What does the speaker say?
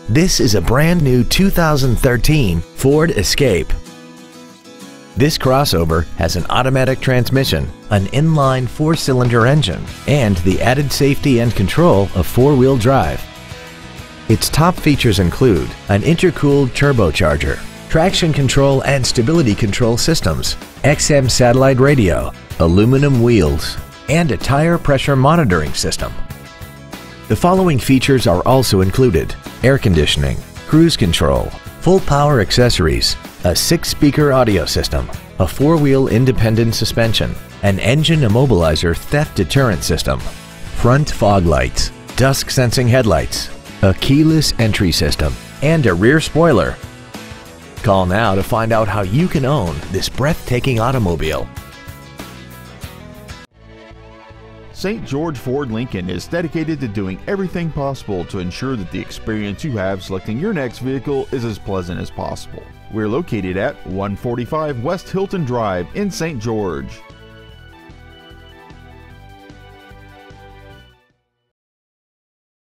This is a brand new 2013 Ford Escape. This crossover has an automatic transmission, an inline 4-cylinder engine, and the added safety and control of 4-wheel drive. Its top features include an intercooled turbocharger, traction control and stability control systems, XM satellite radio, aluminum wheels, and a tire pressure monitoring system. The following features are also included: air conditioning, cruise control, full power accessories, a 6-speaker audio system, a 4-wheel independent suspension, an engine immobilizer theft deterrent system, front fog lights, dusk sensing headlights, a keyless entry system, and a rear spoiler. Call now to find out how you can own this breathtaking automobile. St. George Ford Lincoln is dedicated to doing everything possible to ensure that the experience you have selecting your next vehicle is as pleasant as possible. We're located at 145 West Hilton Drive in St. George.